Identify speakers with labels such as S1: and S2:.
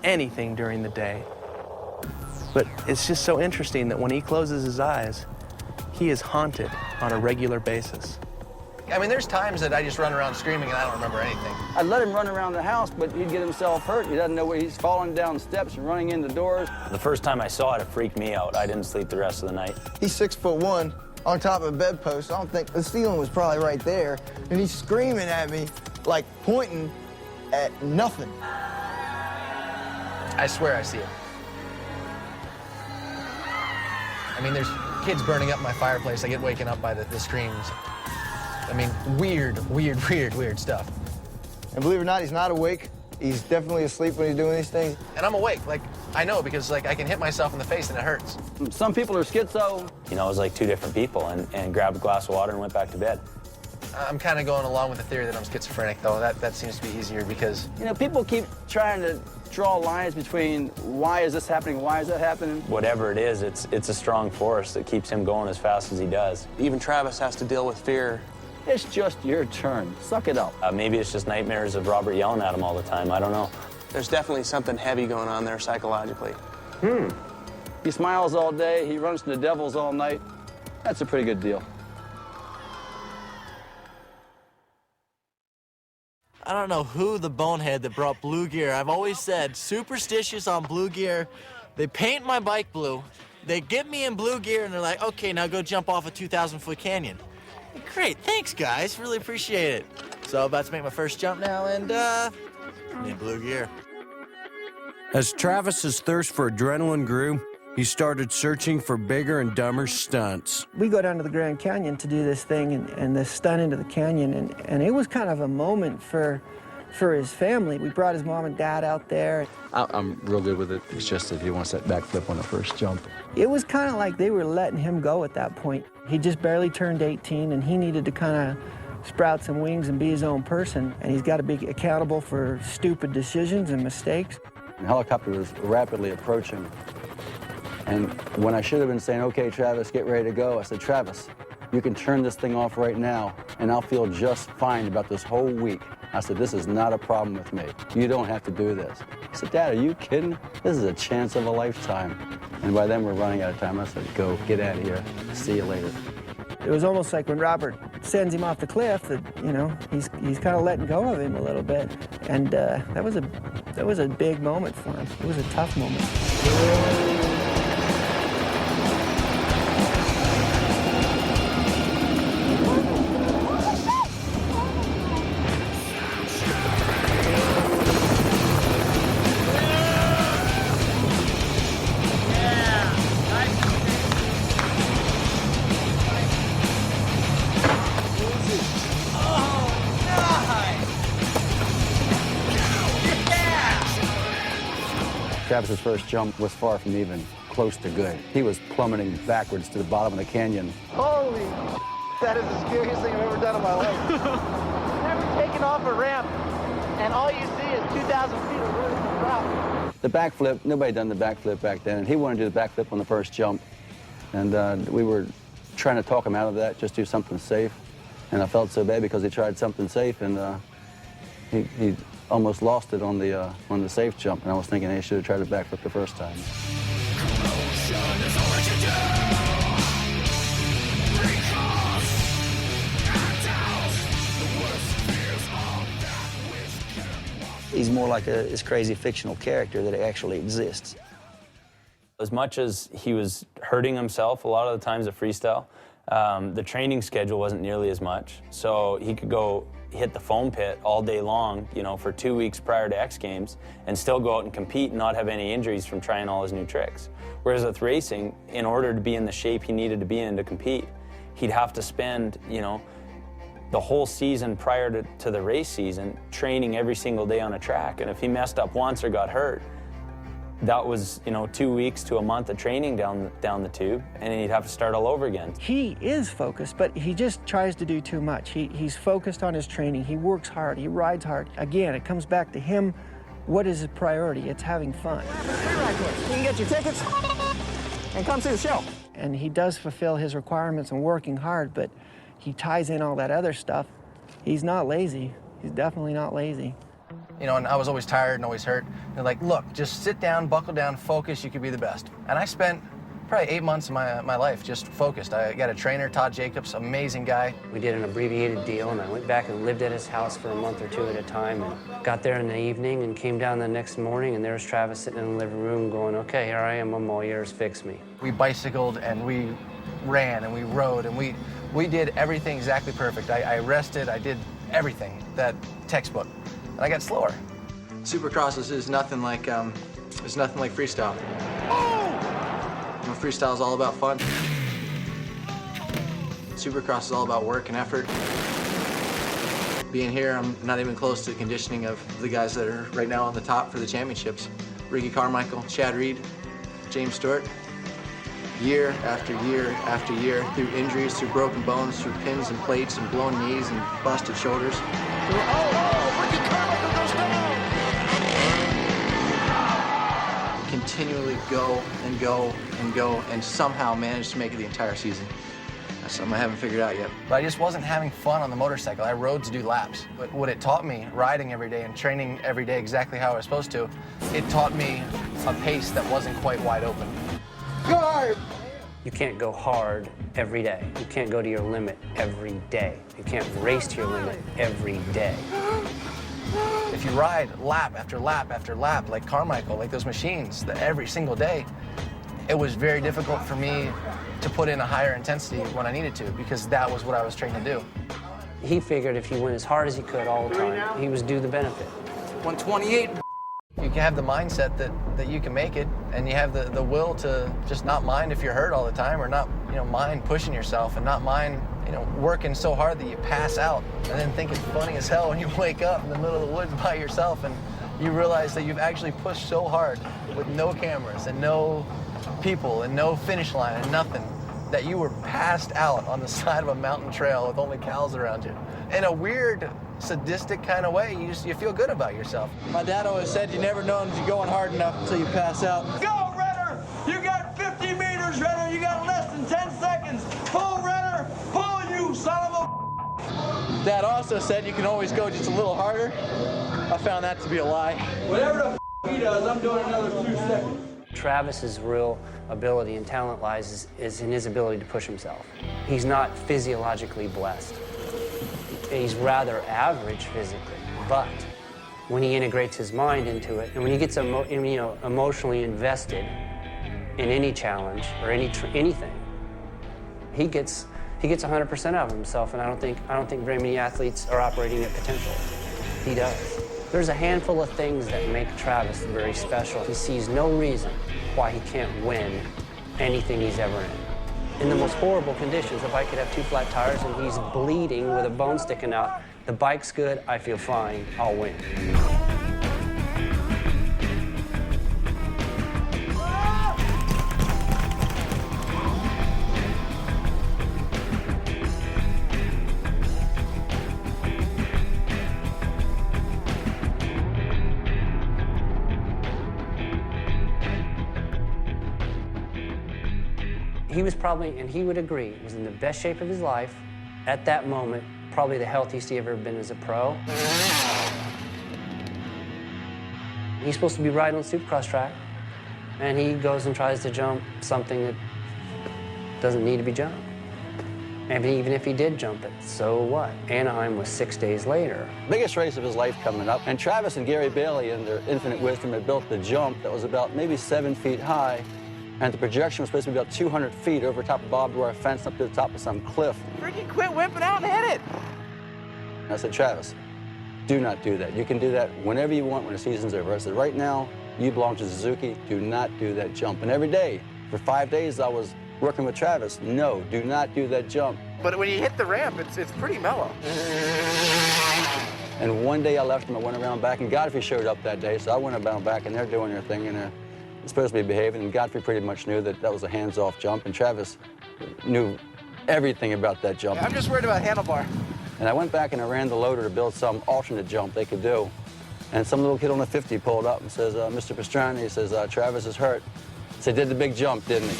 S1: anything during the day. But it's just so interesting that when he closes his eyes, he is haunted on a regular basis.
S2: I mean, there's times that I just run around screaming and I don't remember anything.
S3: I'd let him run around the house, but he'd get himself hurt. He doesn't know where he's falling down steps and running into doors.
S4: The first time I saw it, it freaked me out. I didn't sleep the rest of the night.
S5: He's 6'1" on top of a bedpost. I don't think the ceiling was probably right there. And he's screaming at me, like pointing at nothing.
S2: I swear I see it. I mean, there's kids burning up my fireplace. I get waken up by the screams. I mean, weird stuff.
S5: And believe it or not, he's not awake. He's definitely asleep when he's doing these things.
S2: And I'm awake. Like, I know because, like, I can hit myself in the face and it hurts.
S3: Some people are schizo.
S4: You know, it was like two different people, and grabbed a glass of water and went back to bed.
S2: I'm kind of going along with the theory that I'm schizophrenic, though. That seems to be easier because...
S3: You know, people keep trying to draw lines between why is this happening, why is that happening.
S4: Whatever it is, it's a strong force that keeps him going as fast as he does.
S1: Even Travis has to deal with fear.
S3: It's just your turn. Suck it up.
S4: Maybe it's just nightmares of Robert yelling at him all the time. I don't know.
S1: There's definitely something heavy going on there psychologically.
S3: He smiles all day. He runs to the devils all night. That's a pretty good deal.
S6: I don't know who the bonehead that brought blue gear. I've always said, superstitious on blue gear. They paint my bike blue. They get me in blue gear, and they're like, okay, now go jump off a 2,000-foot canyon. Great, thanks, guys. Really appreciate it. So about to make my first jump now, and in blue gear.
S7: As Travis's thirst for adrenaline grew, he started searching for bigger and dumber stunts.
S8: We go down to the Grand Canyon to do this thing and this stunt into the canyon, and it was kind of a moment for his family. We brought his mom and dad out there.
S3: I'm real good with it. It's just that he wants that backflip on the first jump.
S8: It was kind of like they were letting him go at that point. He just barely turned 18, and he needed to kind of sprout some wings and be his own person, and he's got to be accountable for stupid decisions and mistakes.
S3: The helicopter was rapidly approaching, and when I should have been saying, okay, Travis, get ready to go, I said, Travis, you can turn this thing off right now, and I'll feel just fine about this whole week. I said, this is not a problem with me. You don't have to do this. He said, Dad, are you kidding? This is a chance of a lifetime. And by then, we're running out of time. I said, go, get out of here. See you later.
S8: It was almost like when Robert sends him off the cliff that, you know, he's kind of letting go of him a little bit. And that was a big moment for him. It was a tough moment.
S3: Travis's first jump was far from even close to good. He was plummeting backwards to the bottom of the canyon.
S5: Holy, that is the scariest thing I've ever done in my life.
S6: Never taken off a ramp, and all you see is 2,000 feet of vertical drop.
S3: The backflip, nobody had done the backflip back then, and he wanted to do the backflip on the first jump. And we were trying to talk him out of that, just do something safe. And I felt so bad because he tried something safe, and he almost lost it on the safe jump. And I was thinking, hey, he should have tried to backflip the first time.
S9: He's more like this crazy fictional character that actually exists.
S4: As much as he was hurting himself a lot of the times at freestyle, the training schedule wasn't nearly as much. So he could go hit the foam pit all day long, you know, for 2 weeks prior to X Games and still go out and compete and not have any injuries from trying all his new tricks. Whereas with racing, in order to be in the shape he needed to be in to compete, he'd have to spend, you know, the whole season prior to the race season training every single day on a track. And if he messed up once or got hurt, that was, you know, 2 weeks to a month of training down the tube, and he'd have to start all over again.
S8: He is focused, but he just tries to do too much. He's focused on his training. He works hard. He rides hard. Again, it comes back to him. What is his priority? It's having fun.
S5: You can get your tickets and come see the show.
S8: And he does fulfill his requirements and working hard, but he ties in all that other stuff. He's not lazy. He's definitely not lazy.
S2: You know, and I was always tired and always hurt. They're like, look, just sit down, buckle down, focus, you could be the best. And I spent probably 8 months of my life just focused. I got a trainer, Todd Jacobs, amazing guy.
S10: We did an abbreviated deal, and I went back and lived at his house for a month or two at a time, and got there in the evening and came down the next morning, and there was Travis sitting in the living room going, okay, here I am, I'm all yours, fix me.
S2: We bicycled and we ran and we rode and we did everything exactly perfect. I rested, I did everything, that textbook. And I got slower. Supercross is nothing like freestyle. You know, freestyle is all about fun. Supercross is all about work and effort. Being here, I'm not even close to the conditioning of the guys that are right now on the top for the championships. Ricky Carmichael, Chad Reed, James Stewart. Year after year after year, through injuries, through broken bones, through pins and plates and blown knees and busted shoulders. Ricky Carmichael goes down! Continually go and go and go and somehow manage to make it the entire season. That's something I haven't figured out yet. But I just wasn't having fun on the motorcycle. I rode to do laps. But what it taught me, riding every day and training every day exactly how I was supposed to, it taught me a pace that wasn't quite wide open.
S5: Go hard!
S10: You can't go hard every day. You can't go to your limit every day. You can't race to your limit every day.
S2: If you ride lap after lap after lap, like Carmichael, like those machines, every single day, it was very difficult for me to put in a higher intensity when I needed to, because that was what I was trained to do.
S10: He figured if he went as hard as he could all the time, he was due the benefit.
S2: 128. You can have the mindset that you can make it, and you have the will to just not mind if you're hurt all the time, or not, mind pushing yourself, and not mind, working so hard that you pass out, and then think it's funny as hell when you wake up in the middle of the woods by yourself and you realize that you've actually pushed so hard with no cameras and no people and no finish line and nothing, that you were passed out on the side of a mountain trail with only cows around you. In a weird, sadistic kind of way, you feel good about yourself.
S5: My dad always said you never know if you're going hard enough until you pass out. Go, Renner! You got 50 meters, Renner! You got less than 10 seconds! Pull, Renner! Pull, you son of a... Dad also said you can always go just a little harder. I found that to be a lie. Whatever the he does, I'm doing another 2 seconds.
S10: Travis's real ability and talent lies is in his ability to push himself. He's not physiologically blessed. He's rather average physically, but when he integrates his mind into it, and when he gets emotionally invested in any challenge or anything, he gets 100% out of himself, and I don't think very many athletes are operating at potential. He does. There's a handful of things that make Travis very special. He sees no reason why he can't win anything he's ever in. In the most horrible conditions, the bike could have 2 flat tires and he's bleeding with a bone sticking out. The bike's good, I feel fine, I'll win. He was probably, and he would agree, was in the best shape of his life at that moment, probably the healthiest he ever been as a pro. He's supposed to be riding on the Supercross track, and he goes and tries to jump something that doesn't need to be jumped. And even if he did jump it, so what? Anaheim was 6 days later.
S3: Biggest race of his life coming up, and Travis and Gary Bailey, in their infinite wisdom, had built the jump that was about maybe 7 feet high, and the projection was supposed to be about 200 feet over top of barbed wire fence up to the top of some cliff.
S5: Freaking quit whipping out and hit it!
S3: And I said, Travis, do not do that. You can do that whenever you want when the season's over. I said, right now, you belong to Suzuki. Do not do that jump. And every day, for 5 days, I was working with Travis. No, do not do that jump.
S5: But when you hit the ramp, it's pretty mellow.
S3: And one day I left him, I went around back, and Godfrey showed up that day, so I went around back, and they're doing their thing, and they're supposed to be behaving, and Godfrey pretty much knew that that was a hands-off jump, and Travis knew everything about that jump.
S5: I'm just worried about handlebar.
S3: And I went back and I ran the loader to build some alternate jump they could do. And some little kid on the 50 pulled up and says, Mr. Pastrana, he says, Travis is hurt. So he did the big jump, didn't he?